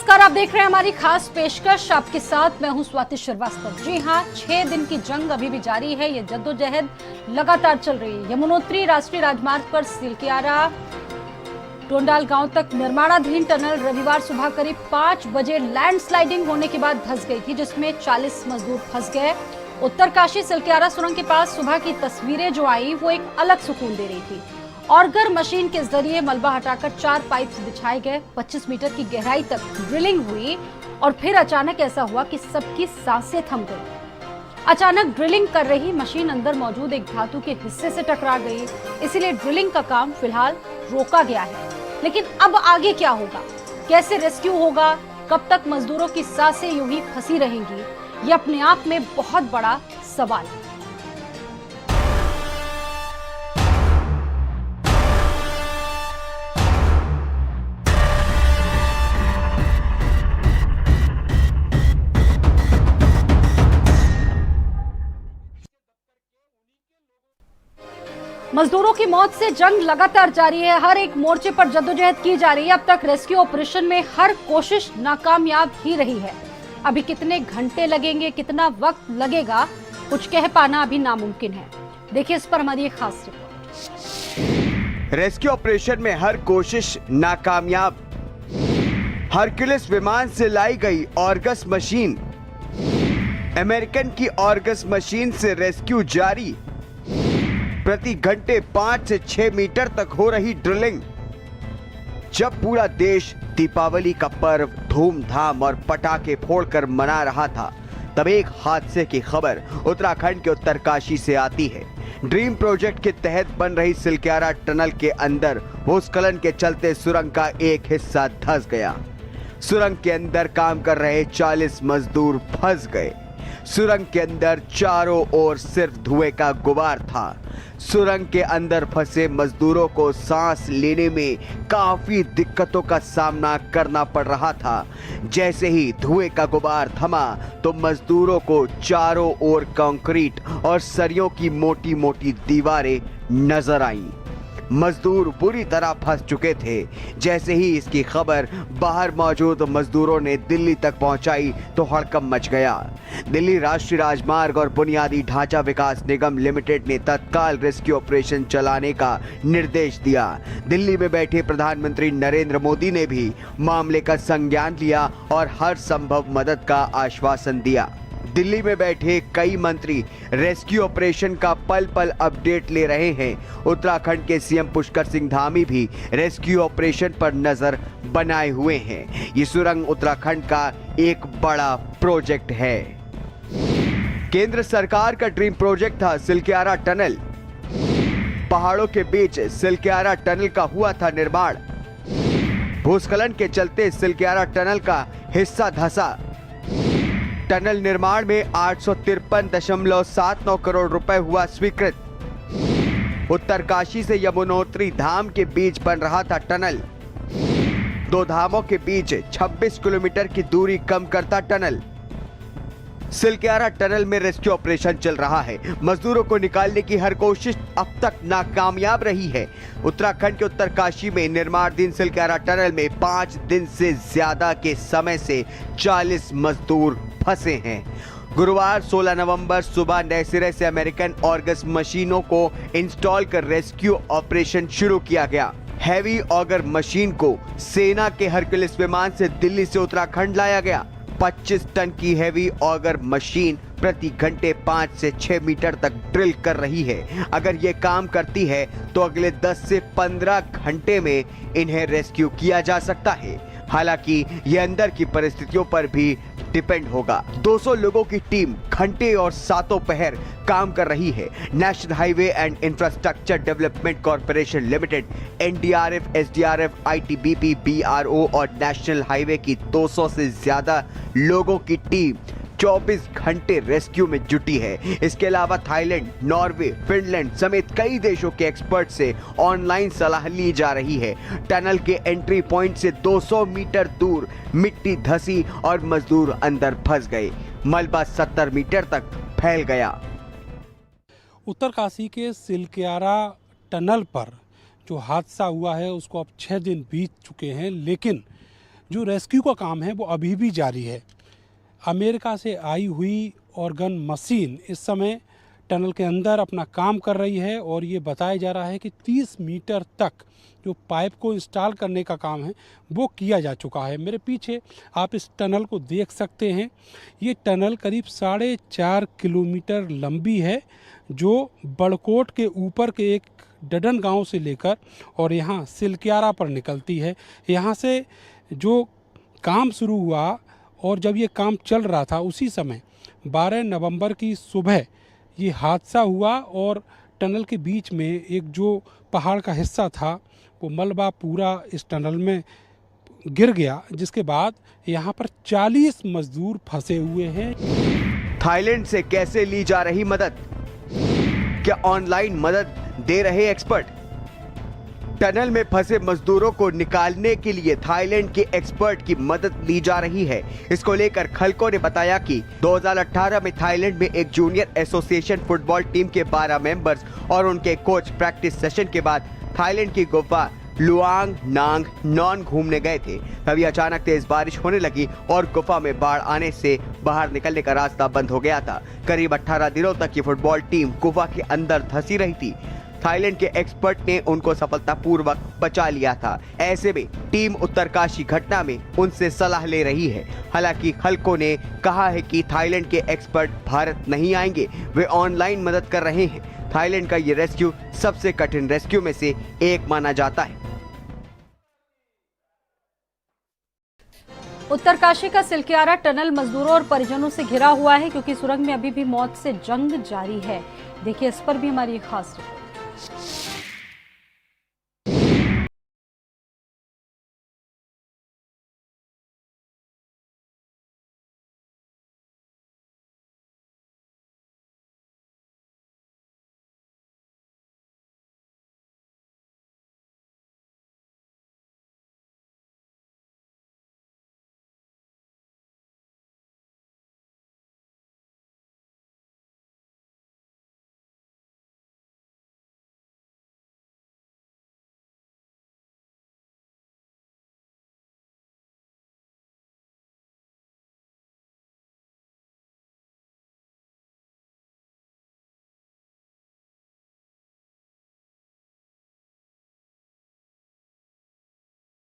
नमस्कार, आप देख रहे हैं हमारी खास पेशकश। आपके साथ मैं हूं स्वाति श्रीवास्तव। जी हां, 6 दिन की जंग अभी भी जारी है। ये जद्दोजहद लगातार चल रही है। यमुनोत्री राष्ट्रीय राजमार्ग पर सिलक्यारा टोंडाल गांव तक निर्माणाधीन टनल रविवार सुबह करीब 5 बजे लैंडस्लाइडिंग होने के बाद धंस गई थी, जिसमें 40 मजदूर फंस गए। उत्तरकाशी सिलक्यारा सुरंग के पास सुबह की तस्वीरें जो आई वो एक अलग सुकून दे रही थी। ऑर्गर मशीन के जरिए मलबा हटाकर 4 पाइप्स बिछाए गए। 25 मीटर की गहराई तक ड्रिलिंग हुई और फिर अचानक ऐसा हुआ कि सबकी सांसें थम गई। अचानक ड्रिलिंग कर रही मशीन अंदर मौजूद एक धातु के हिस्से से टकरा गई, इसीलिए ड्रिलिंग का काम फिलहाल रोका गया है। लेकिन अब आगे क्या होगा, कैसे रेस्क्यू होगा, कब तक मजदूरों की सांसें यूं ही फंसी रहेंगी, ये अपने आप में बहुत बड़ा सवाल है। मजदूरों की मौत से जंग लगातार जारी है। हर एक मोर्चे पर जद्दोजहद की जा रही है। अब तक रेस्क्यू ऑपरेशन में हर कोशिश नाकामयाब ही रही है। अभी कितने घंटे लगेंगे, कितना वक्त लगेगा, कुछ कह पाना अभी नामुमकिन है। देखिए इस पर हमारी एक खास रिपोर्ट। रेस्क्यू ऑपरेशन में हर कोशिश नाकामयाब। हरक्यूलिस विमान से लाई गई ऑर्गस मशीन। अमेरिकन की ऑर्गस मशीन से रेस्क्यू जारी। प्रति घंटे 5 से 6 मीटर तक हो रही ड्रिलिंग। जब पूरा देश दीपावली का पर्व धूमधाम और पटाखे फोड़कर मना रहा था, तब एक हादसे की खबर उत्तराखंड के उत्तरकाशी से आती है। ड्रीम प्रोजेक्ट के तहत बन रही सिलक्यारा टनल के अंदर भूस्खलन के चलते सुरंग का एक हिस्सा धंस गया। सुरंग के अंदर काम कर रहे 40 मजदूर फंस गए। सुरंग के अंदर चारों ओर सिर्फ धुएं का गुबार था। सुरंग के अंदर फंसे मजदूरों को सांस लेने में काफी दिक्कतों का सामना करना पड़ रहा था। जैसे ही धुएं का गुबार थमा तो मजदूरों को चारों ओर कंक्रीट और सरियों की मोटी मोटी दीवारें नजर आईं। मजदूर बुरी तरह फंस चुके थे। जैसे ही इसकी खबर बाहर मौजूद मजदूरों ने दिल्ली तक पहुंचाई तो हड़कंप मच गया। दिल्ली राष्ट्रीय राजमार्ग और बुनियादी ढांचा विकास निगम लिमिटेड ने तत्काल रेस्क्यू ऑपरेशन चलाने का निर्देश दिया। दिल्ली में बैठे प्रधानमंत्री नरेंद्र मोदी ने भी मामले का संज्ञान लिया और हर संभव मदद का आश्वासन दिया। दिल्ली में बैठे कई मंत्री रेस्क्यू ऑपरेशन का पल पल अपडेट ले रहे हैं। उत्तराखंड के सीएम पुष्कर सिंह धामी भी रेस्क्यू ऑपरेशन पर नजर बनाए हुए हैं। ये सुरंग उत्तराखंड का एक बड़ा प्रोजेक्ट है। केंद्र सरकार का ड्रीम प्रोजेक्ट था सिलक्यारा टनल। पहाड़ों के बीच सिलक्यारा टनल का हुआ था निर्माण। भूस्खलन के चलते सिलक्यारा टनल का हिस्सा धंसा। टनल निर्माण में 853.79 करोड़ रुपए हुआ स्वीकृत। उत्तरकाशी से यमुनोत्री धाम के बीच बन रहा था टनल। 2 धामों के बीच 26 किलोमीटर की दूरी कम करता टनल। सिलक्यारा टनल में रेस्क्यू ऑपरेशन चल रहा है। मजदूरों को निकालने की हर कोशिश अब तक नाकामयाब रही है। उत्तराखंड के उत्तरकाशी में निर्माणाधीन सिलक्यारा टनल में 5 दिन से ज्यादा के समय से 40 मजदूर फंसे हैं। गुरुवार 16 नवंबर सुबह नए सिरे से अमेरिकन ऑर्गस मशीनों को इंस्टॉल कर रेस्क्यू ऑपरेशन शुरू किया गया। हैवी ऑगर मशीन को सेना के हरक्यूलिस विमान से दिल्ली से उत्तराखंड लाया गया। 25 टन की हैवी ऑगर मशीन प्रति घंटे 5 से 6 मीटर तक ड्रिल कर रही है। अगर ये काम करती है तो अगले 10 से 15 घंटे में इन्हें रेस्क्यू किया जा सकता है। हालांकि ये अंदर की परिस्थितियों पर भी डिपेंड होगा। 200 लोगों की टीम घंटे और सातों पहर काम कर रही है। National highway and infrastructure development corporation limited, NDRF, SDRF, ITBP, BRO और नेशनल हाईवे की 200 से ज्यादा लोगों की टीम 24 घंटे रेस्क्यू में जुटी है। इसके अलावा थाईलैंड, नॉर्वे, फिनलैंड समेत कई देशों के एक्सपर्ट से ऑनलाइन सलाह ली जा रही है। टनल के एंट्री पॉइंट से 200 मीटर दूर मिट्टी धंसी और मजदूर अंदर फंस गए। मलबा 70 मीटर तक फैल गया। उत्तरकाशी के सिलक्यारा टनल पर जो हादसा हुआ है उसको अब 6 दिन बीत चुके हैं, लेकिन जो रेस्क्यू का काम है वो अभी भी जारी है। अमेरिका से आई हुई ऑर्गन मशीन इस समय टनल के अंदर अपना काम कर रही है और ये बताया जा रहा है कि 30 मीटर तक जो पाइप को इंस्टॉल करने का काम है वो किया जा चुका है। मेरे पीछे आप इस टनल को देख सकते हैं। ये टनल करीब 4.5 किलोमीटर लंबी है, जो बड़कोट के ऊपर के एक डडन गांव से लेकर और यहाँ सिलक्यारा पर निकलती है। यहाँ से जो काम शुरू हुआ और जब ये काम चल रहा था उसी समय 12 नवंबर की सुबह ये हादसा हुआ और टनल के बीच में एक जो पहाड़ का हिस्सा था वो मलबा पूरा इस टनल में गिर गया, जिसके बाद यहाँ पर 40 मजदूर फंसे हुए हैं। थाईलैंड से कैसे ली जा रही मदद? क्या ऑनलाइन मदद दे रहे एक्सपर्ट? टनल में फंसे मजदूरों को निकालने के लिए थाईलैंड के एक्सपर्ट की मदद ली जा रही है। इसको लेकर खलको ने बताया कि 2018 में थाईलैंड में एक जूनियर एसोसिएशन फुटबॉल टीम के 12 मेंबर्स और उनके कोच प्रैक्टिस सेशन के बाद थाईलैंड की गुफा लुआंग नांग नॉन घूमने गए थे। तभी अचानक तेज बारिश होने लगी और गुफा में बाढ़ आने से बाहर निकलने का रास्ता बंद हो गया था। करीब 18 दिनों तक ये फुटबॉल टीम गुफा के अंदर धंसी रही थी। थाईलैंड के एक्सपर्ट ने उनको सफलतापूर्वक बचा लिया था। ऐसे में टीम उत्तरकाशी घटना में उनसे सलाह ले रही है। हालांकि खलको ने कहा है कि थाईलैंड के एक्सपर्ट भारत नहीं आएंगे, वे ऑनलाइन मदद कर रहे हैं। थाईलैंड का ये रेस्क्यू सबसे कठिन रेस्क्यू में से एक माना जाता है। उत्तरकाशी का सिलक्यारा टनल मजदूरों और परिजनों से घिरा हुआ है क्योंकि सुरंग में अभी भी मौत से जंग जारी है। देखिए इस पर भी हमारी खास रिपोर्ट।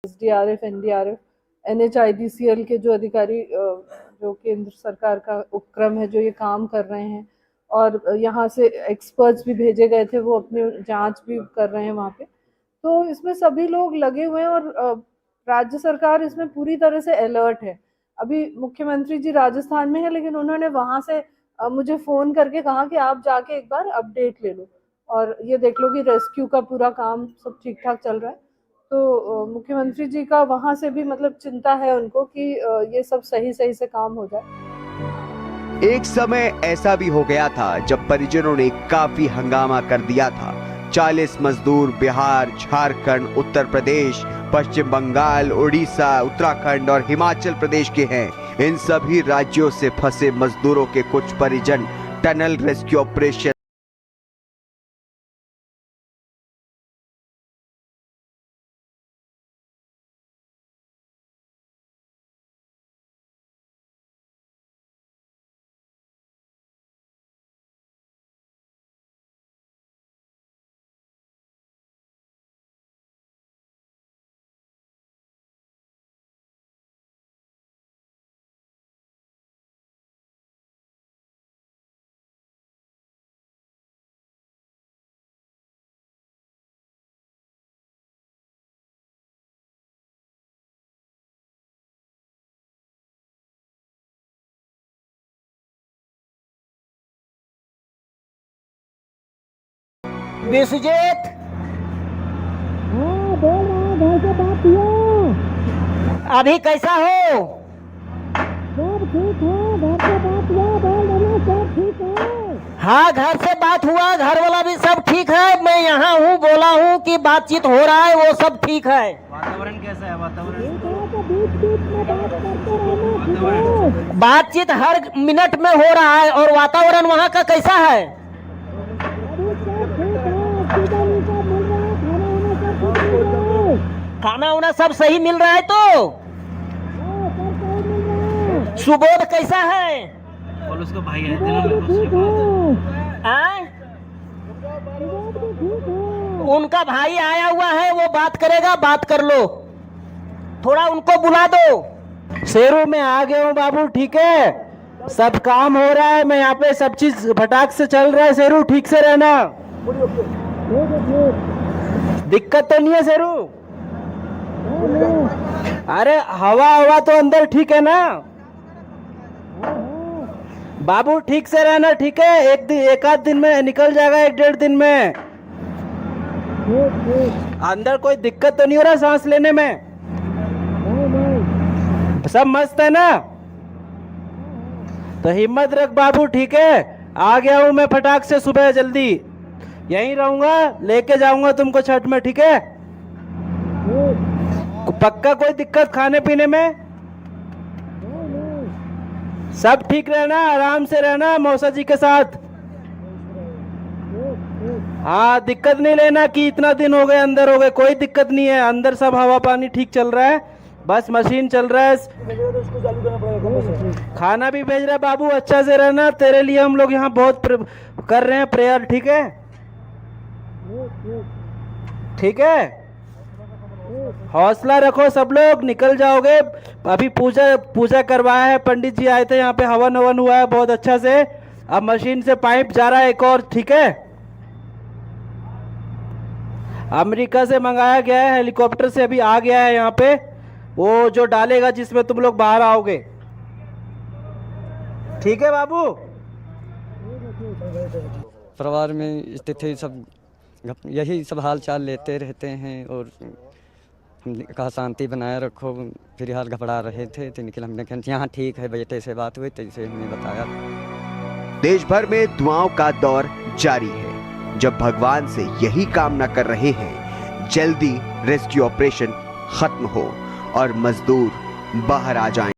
SDRF, NDRF, NHIDCL के जो अधिकारी जो केंद्र सरकार का उपक्रम है जो ये काम कर रहे हैं और यहाँ से एक्सपर्ट्स भी भेजे गए थे, वो अपनी जांच भी कर रहे हैं वहाँ पे। तो इसमें सभी लोग लगे हुए हैं और राज्य सरकार इसमें पूरी तरह से अलर्ट है। अभी मुख्यमंत्री जी राजस्थान में है, लेकिन उन्होंने वहाँ से मुझे फ़ोन करके कहा कि आप जाके एक बार अपडेट ले लो और ये देख लो कि रेस्क्यू का पूरा काम सब ठीक ठाक चल रहा है। तो मुख्यमंत्री जी का वहाँ से भी मतलब चिंता है उनको कि ये सब सही से काम हो जाए। एक समय ऐसा भी हो गया था जब परिजनों ने काफी हंगामा कर दिया था। 40 मजदूर बिहार, झारखंड, उत्तर प्रदेश, पश्चिम बंगाल, उड़ीसा, उत्तराखंड और हिमाचल प्रदेश के हैं। इन सभी राज्यों से फंसे मजदूरों के कुछ परिजन टनल रेस्क्यू ऑपरेशन विश्वजीत, हाँ बोल रहा हूँ, घर से बात किया। अभी कैसा हो? सब ठीक है, घर से बात किया, बोल रहा सब ठीक है। हाँ, घर से बात हुआ, घर वाला भी सब ठीक है। मैं यहाँ हूँ, बोला हूँ कि बातचीत हो रहा है, वो सब ठीक है। वातावरण कैसा है? वातावरण ठीक है, तो बीच में बात करते रहना, ठीक है। बातचीत हर मिनट में हो रहा है। और वातावरण वहाँ का कैसा है? अभी सब ठीक है, ऑक्सीजन सब मिल रहा है, खाना वाना सब ठीक मिल रहा है। खाना वाना सब सही मिल रहा है। तो सुबोध कैसा है? पुलिस को भाई आए थे ना, मैं पूछ रहा हूँ। आए? उनका भाई आया हुआ है, वो बात करेगा, बात कर लो, थोड़ा उनको बुला दो। शेरू में आ गया हूँ बाबू, ठीक है, सब काम हो रहा है, मैं यहाँ पे सब चीज फटाक से चल रहा है। शेरू ठीक से रहना, दिक्कत तो नहीं है शेरू? अरे हवा तो अंदर ठीक है ना बाबू? ठीक से रहना, ठीक है, एक आध दिन में निकल जाएगा, 1-1.5 दिन में। अंदर कोई दिक्कत तो नहीं हो रहा सांस लेने में? सब मस्त है ना? तो हिम्मत रख बाबू, ठीक है, आ गया हूं मैं फटाक से, सुबह जल्दी यहीं रहूंगा, लेके जाऊंगा तुमको छठ में, ठीक है? पक्का कोई दिक्कत खाने पीने में? सब ठीक रहना, आराम से रहना मौसा जी के साथ। हाँ, दिक्कत नहीं लेना कि इतना दिन हो गए अंदर हो गए, कोई दिक्कत नहीं है, अंदर सब हवा पानी ठीक चल रहा है, बस मशीन चल रहा है। खाना भी भेज रहा है बाबू, अच्छा से रहना, तेरे लिए हम लोग यहाँ बहुत कर रहे हैं प्रेयर, ठीक है? ठीक है, हौसला रखो सब लोग, निकल जाओगे। अभी पूजा करवाया है, पंडित जी आए थे यहाँ पे, हवन हवन हुआ है बहुत अच्छा से, अब मशीन से पाइप जा रहा है एक और, ठीक है? अमेरिका से मंगाया गया है, हेलीकॉप्टर से अभी आ गया है यहाँ पे, वो जो डालेगा जिसमें तुम लोग बाहर आओगे, ठीक है बाबू? परिवार में स्थिति सब यही सब हाल चाल लेते रहते हैं, और हमने कहा शांति बनाए रखो, फिर हाल घबरा रहे थे तो निकल, हमने कहा यहाँ ठीक है, बेटे से बात हुई तो इसे हमने बताया। देश भर में दुआओं का दौर जारी है, जब भगवान से यही कामना कर रहे हैं जल्दी रेस्क्यू ऑपरेशन खत्म हो और मजदूर बाहर आ जाएं।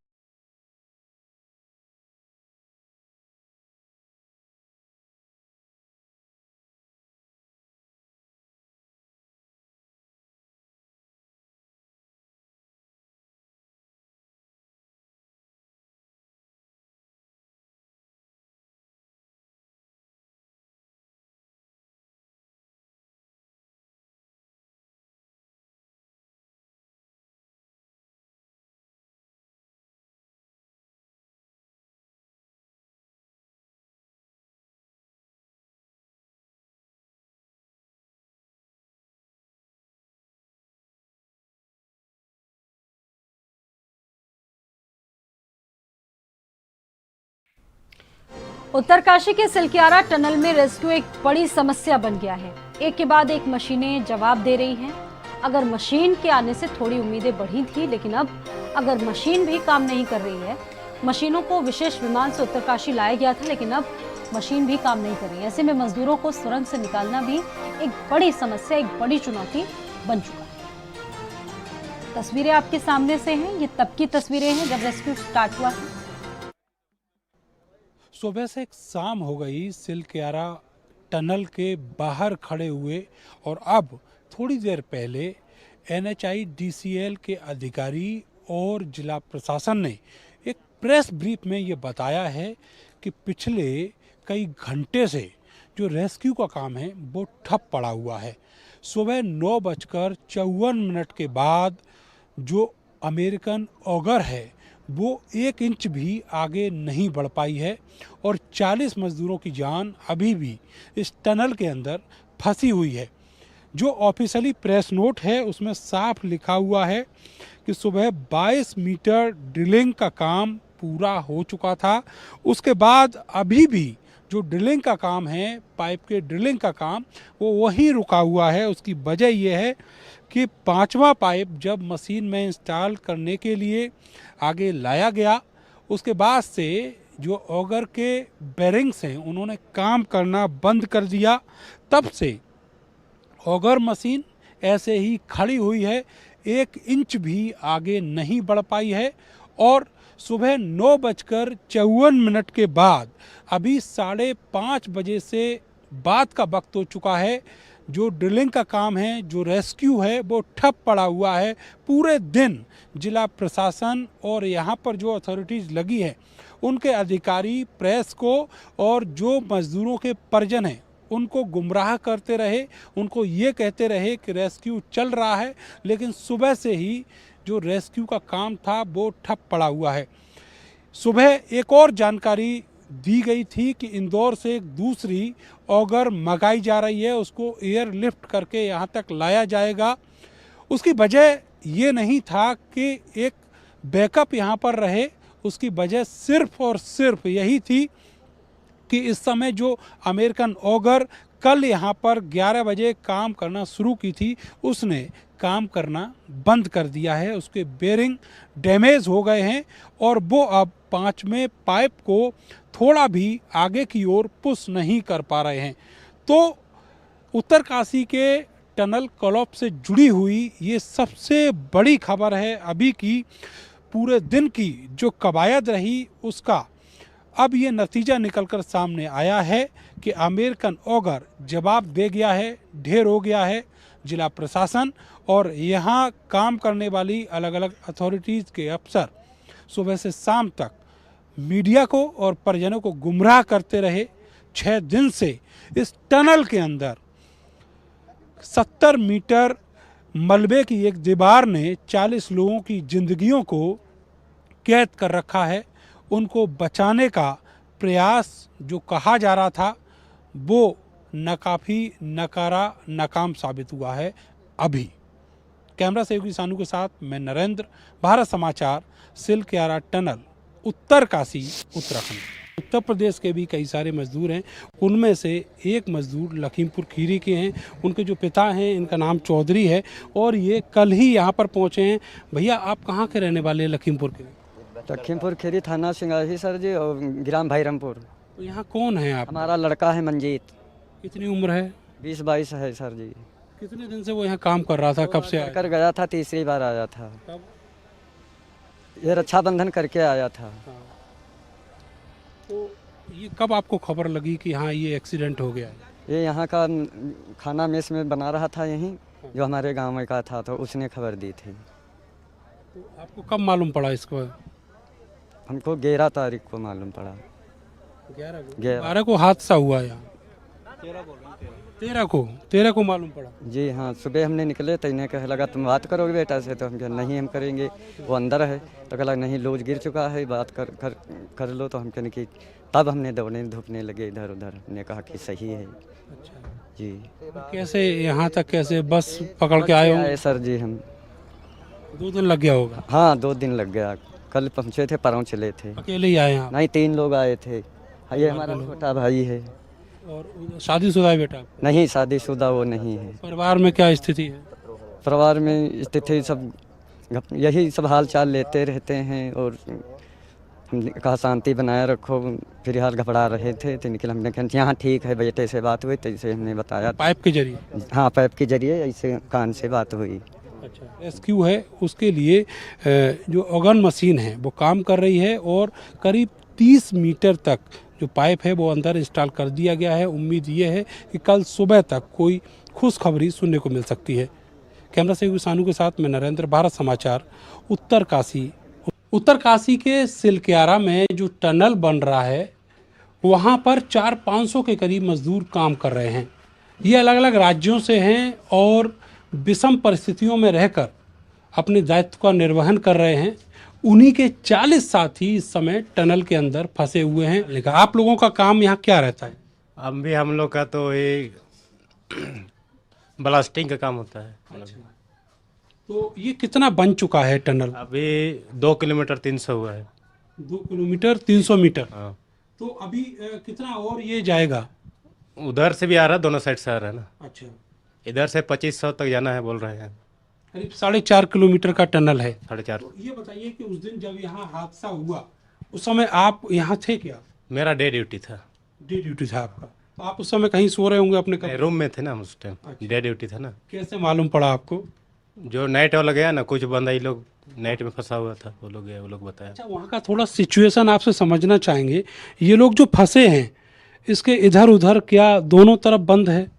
उत्तरकाशी के सिलक्यारा टनल में रेस्क्यू एक बड़ी समस्या बन गया है। एक के बाद एक मशीनें जवाब दे रही हैं। अगर मशीन के आने से थोड़ी उम्मीदें बढ़ी थी, लेकिन अब अगर मशीन भी काम नहीं कर रही है, मशीनों को विशेष विमान से उत्तरकाशी लाया गया था, लेकिन अब मशीन भी काम नहीं कर रही है। ऐसे में मजदूरों को सुरंग से निकालना भी एक बड़ी समस्या, एक बड़ी चुनौती बन चुका है। तस्वीरें आपके सामने से हैं, ये तब की तस्वीरें हैं जब रेस्क्यू स्टार्ट हुआ था। सुबह से एक शाम हो गई, सिलक्यारा टनल के बाहर खड़े हुए, और अब थोड़ी देर पहले NHIDCL के अधिकारी और जिला प्रशासन ने एक प्रेस ब्रीफ में ये बताया है कि पिछले कई घंटे से जो रेस्क्यू का काम है वो ठप पड़ा हुआ है। सुबह 9:54 के बाद जो अमेरिकन ऑगर है वो 1 इंच भी आगे नहीं बढ़ पाई है, और 40 मजदूरों की जान अभी भी इस टनल के अंदर फंसी हुई है। जो ऑफिशियली प्रेस नोट है उसमें साफ लिखा हुआ है कि सुबह 22 मीटर ड्रिलिंग का काम पूरा हो चुका था। उसके बाद अभी भी जो ड्रिलिंग का काम है, पाइप के ड्रिलिंग का काम, वो वहीं रुका हुआ है। उसकी वजह ये है कि 5वां पाइप जब मशीन में इंस्टॉल करने के लिए आगे लाया गया, उसके बाद से जो ऑगर के बेरिंग्स हैं उन्होंने काम करना बंद कर दिया। तब से ऑगर मशीन ऐसे ही खड़ी हुई है, 1 इंच भी आगे नहीं बढ़ पाई है। और सुबह 9:54 के बाद अभी 5:30 बजे से बाद का वक्त हो चुका है, जो ड्रिलिंग का काम है, जो रेस्क्यू है, वो ठप पड़ा हुआ है। पूरे दिन जिला प्रशासन और यहाँ पर जो अथॉरिटीज़ लगी है, उनके अधिकारी प्रेस को और जो मजदूरों के परिजन हैं उनको गुमराह करते रहे, उनको ये कहते रहे कि रेस्क्यू चल रहा है, लेकिन सुबह से ही जो रेस्क्यू का काम था वो ठप पड़ा हुआ है। सुबह एक और जानकारी दी गई थी कि इंदौर से एक दूसरी ऑगर मंगाई जा रही है, उसको एयर लिफ्ट करके यहाँ तक लाया जाएगा। उसकी वजह ये नहीं था कि एक बैकअप यहाँ पर रहे, उसकी वजह सिर्फ और सिर्फ यही थी कि इस समय जो अमेरिकन ऑगर कल यहाँ पर 11 बजे काम करना शुरू की थी, उसने काम करना बंद कर दिया है। उसके बेरिंग डैमेज हो गए हैं और वो अब 5वें पाइप को थोड़ा भी आगे की ओर पुश नहीं कर पा रहे हैं। तो उत्तरकाशी के टनल कोलैप्स से जुड़ी हुई ये सबसे बड़ी खबर है अभी की। पूरे दिन की जो कवायद रही उसका अब ये नतीजा निकलकर सामने आया है कि अमेरिकन ऑगर जवाब दे गया है, ढेर हो गया है। जिला प्रशासन और यहाँ काम करने वाली अलग अलग अथॉरिटीज़ के अफसर सुबह से शाम तक मीडिया को और परिजनों को गुमराह करते रहे। 6 दिन से इस टनल के अंदर 70 मीटर मलबे की एक दीवार ने 40 लोगों की जिंदगियों को कैद कर रखा है। उनको बचाने का प्रयास जो कहा जा रहा था वो नाकाफी, नकारा, नाकाम साबित हुआ है। अभी कैमरा सहयोगी सानू के साथ मैं नरेंद्र, भारत समाचार, सिलक्यारा टनल, उत्तरकाशी, उत्तराखंड। उत्तर प्रदेश के भी कई सारे मजदूर हैं, उनमें से एक मजदूर लखीमपुर खीरी के हैं। उनके जो पिता हैं, इनका नाम चौधरी है और ये कल ही यहाँ पर पहुँचे हैं। भैया, आप कहाँ के रहने वाले हैं? लखीमपुर के। लखीमपुर खीरी, थाना सिंगाही सर जी, और ग्राम भाईरामपुर। तो यहाँ कौन है आप? हमारा लड़का है मंजीत। कितनी उम्र है? 20-22 है सर जी। कितने दिन से वो यहाँ काम कर रहा था? कब से आया? कर गया था, तीसरी बार आया था। कब? ये रक्षाबंधन करके आया था। हाँ। तो ये कब आपको खबर लगी कि हाँ ये एक्सीडेंट हो गया है? ये यहाँ का खाना मेस में बना रहा था, यहीं जो हमारे गांव में का था, तो उसने खबर दी थी। तो आपको कब मालूम पड़ा इसको? हमको 11 तारीख को मालूम पड़ा। 12 को हादसा हुआ यहाँ? 13 को मालूम पड़ा? जी हाँ, सुबह हमने निकले तो इन्हें कहे लगा तुम बात करोगे बेटा से, तो हम कहे नहीं हम करेंगे, वो अंदर है। तो कहला नहीं लोज गिर चुका है, बात कर लो। तो हम कहने की तब हमने दौड़ने धूपने लगे इधर उधर। हमने कहा कि सही है। अच्छा जी। कैसे यहाँ तक, कैसे बस पकड़ के आए हो? सर जी हम 2 दिन लग गया होगा? हाँ 2 दिन लग गया। कल पहुँचे थे, परसों चले थे। अकेले ही आए यहाँ? नहीं 3 लोग आए थे। ये हमारा छोटा भाई है। और शादीशुदा है बेटा? नहीं शादीशुदा वो नहीं है। परिवार में क्या स्थिति है? परिवार में स्थिति सब यही सब हाल चाल लेते रहते हैं और हमने कहा शांति बनाए रखो। फिर हाल घबरा रहे थे तो निकल, हमने कहा यहाँ ठीक है बेटे से बात हुई, तो इसे हमने बताया। पाइप के जरिए? हाँ पाइप के जरिए ऐसे कान से बात हुई। अच्छा, रेस्क्यू है, उसके लिए जो ऑगन मशीन है वो काम कर रही है और करीब 30 मीटर तक जो पाइप है वो अंदर इंस्टॉल कर दिया गया है। उम्मीद ये है कि कल सुबह तक कोई खुशखबरी सुनने को मिल सकती है। कैमरा सहयोगी सानू के साथ मैं नरेंद्र, भारत समाचार, उत्तरकाशी। उत्तरकाशी के सिलक्यारा में जो टनल बन रहा है वहाँ पर 400-500 के करीब मजदूर काम कर रहे हैं। ये अलग अलग राज्यों से हैं और विषम परिस्थितियों में रहकर अपने दायित्व का निर्वहन कर रहे हैं। उन्हीं के 40 साथी इस समय टनल के अंदर फंसे हुए हैं। लेकिन आप लोगों का काम यहाँ क्या रहता है? हम लोग का तो ये ब्लास्टिंग का काम होता है। तो ये कितना बन चुका है टनल? अभी 2 किलोमीटर 300 हुआ है। 2 किलोमीटर 300 मीटर। हाँ। तो अभी कितना और ये जाएगा? उधर से भी आ रहा है, दोनों साइड से आ रहा है ना। अच्छा, इधर से 2500 तक जाना है बोल रहे हैं। करीब 4.5 किलोमीटर का टनल है। 4.5। तो ये बताइए कि उस दिन जब यहाँ हादसा हुआ उस समय आप यहाँ थे क्या? मेरा डे ड्यूटी था। डे ड्यूटी था आपका? तो आप उस समय कहीं सो रहे होंगे अपने कमरे? रूम में थे ना हम उस टाइम। डे ड्यूटी था ना। कैसे मालूम पड़ा आपको? जो नाइट वाला गया ना, कुछ बंदा ही लोग नाइट में फंसा हुआ था, वो लोग गए, वो लोग बताया। अच्छा, वहाँ का थोड़ा सिचुएशन आपसे समझना चाहेंगे। ये लोग जो फंसे हैं इसके इधर उधर क्या दोनों तरफ बंद है?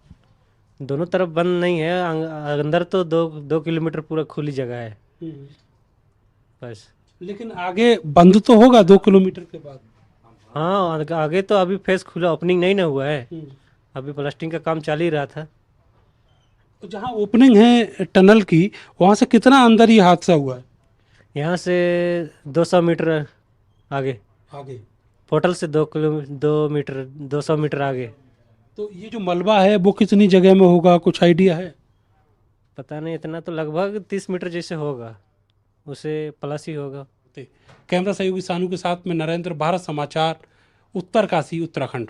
दोनों तरफ बंद नहीं है, अंदर तो 2 किलोमीटर पूरा खुली जगह है बस। लेकिन आगे बंद तो होगा 2 किलोमीटर के बाद। हाँ आगे तो अभी फेस खुला, ओपनिंग नहीं ना हुआ है, अभी प्लास्टिंग का काम चल ही रहा था। तो जहाँ ओपनिंग है टनल की वहाँ से कितना अंदर ये हादसा हुआ है? यहाँ से 200 मीटर आगे, आगे पोर्टल से 200 मीटर आगे। तो ये जो मलबा है वो कितनी जगह में होगा, कुछ आइडिया है? पता नहीं, इतना तो लगभग 30 मीटर जैसे होगा, उसे प्लस ही होगा। कैमरा सहयोगी सानू के साथ में नरेंद्र, भारत समाचार, उत्तरकाशी, उत्तराखंड।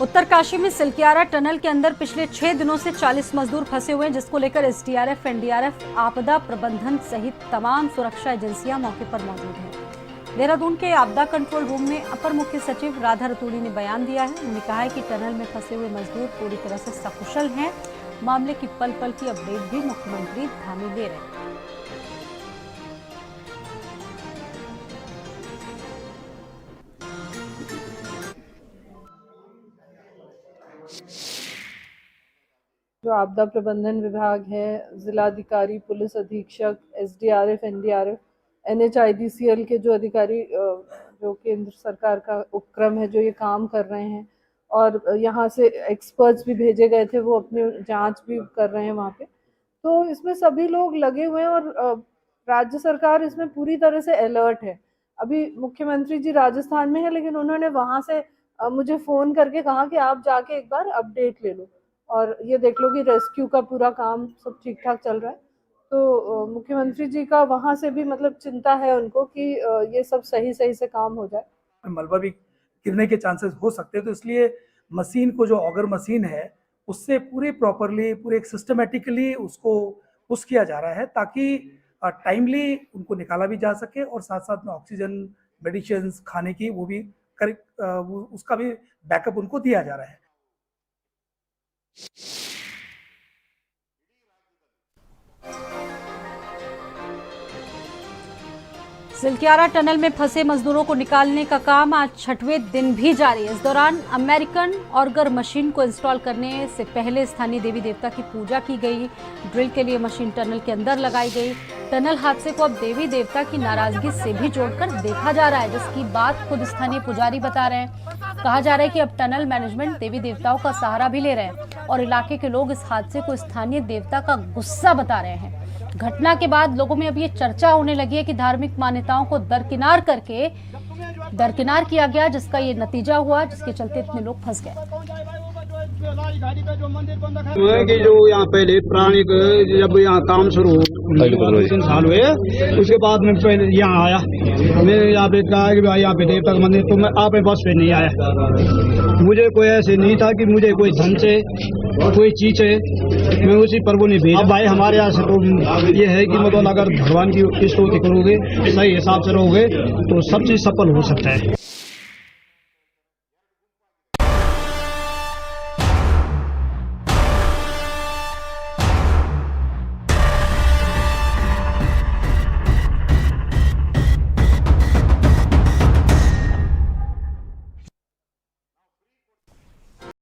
उत्तरकाशी में सिलक्यारा टनल के अंदर पिछले 6 दिनों से 40 मजदूर फंसे हुए हैं, जिसको लेकर एसडीआरएफ, एनडीआरएफ, आपदा प्रबंधन सहित तमाम सुरक्षा एजेंसियां मौके पर मौजूद हैं। देहरादून के आपदा कंट्रोल रूम में अपर मुख्य सचिव राधा रतूड़ी ने बयान दिया है। उन्होंने कहा है कि टनल में फंसे हुए मजदूर पूरी तरह से सकुशल हैं। मामले की पल पल की अपडेट भी मुख्यमंत्री धामी ले रहे हैं। जो आपदा प्रबंधन विभाग है, जिलाधिकारी, पुलिस अधीक्षक, एसडीआरएफ, एनडीआरएफ, एनएचआईडीसीएल के जो अधिकारी जो केंद्र सरकार का उपक्रम है जो ये काम कर रहे हैं, और यहाँ से एक्सपर्ट्स भी भेजे गए थे, वो अपनी जांच भी कर रहे हैं वहाँ पे। तो इसमें सभी लोग लगे हुए हैं और राज्य सरकार इसमें पूरी तरह से अलर्ट है। अभी मुख्यमंत्री जी राजस्थान में है, लेकिन उन्होंने वहाँ से मुझे फ़ोन करके कहा कि आप जाके एक बार अपडेट ले लो और ये देख लो कि रेस्क्यू का पूरा काम सब ठीक ठाक चल रहा है। तो मुख्यमंत्री जी का वहाँ से भी मतलब चिंता है उनको कि ये सब सही से काम हो जाए। मलबा भी गिरने के चांसेस हो सकते हैं, तो इसलिए मशीन को, जो ऑगर मशीन है, उससे पूरे प्रॉपरली, पूरे एक सिस्टमेटिकली उसको पुश किया जा रहा है ताकि टाइमली उनको निकाला भी जा सके और साथ साथ में ऑक्सीजन, मेडिसिन, खाने की वो भी उसका भी बैकअप उनको दिया जा रहा है। सिलक्यारा टनल में फंसे मजदूरों को निकालने का काम आज 6वें दिन भी जारी है। इस दौरान अमेरिकन ऑगर मशीन को इंस्टॉल करने से पहले स्थानीय देवी देवता की पूजा की गई। ड्रिल के लिए मशीन टनल के अंदर लगाई गई। टनल हादसे को अब देवी देवता की नाराजगी से भी जोड़कर देखा जा रहा है, जिसकी बात खुद स्थानीय पुजारी बता रहे हैं। कहा जा रहा है कि अब टनल मैनेजमेंट देवी देवताओं का सहारा भी ले रहे हैं और इलाके के लोग इस हादसे को स्थानीय देवता का गुस्सा बता रहे हैं। घटना के बाद लोगों में अब ये चर्चा होने लगी है कि धार्मिक मान्यताओं को दरकिनार किया गया, जिसका ये नतीजा हुआ, जिसके चलते इतने लोग फंस गए। कि जो यहाँ पहले प्राणिक जब यहाँ काम शुरू हो 3 साल हुए, उसके बाद में पहले यहाँ आया, मैंने यहाँ पे कहा कि भाई यहाँ पे देवता का मंदिर, तो मैं आप बस पे नहीं आया। मुझे कोई ऐसे नहीं था कि मुझे कोई धन से कोई चीज है, मैं उसी प्रभु ने भेजा। भाई हमारे यहाँ से तो ये है कि मतलब अगर भगवान की स्तुति करोगे, सही हिसाब से रहोगे, तो सब चीज सफल हो सकता है।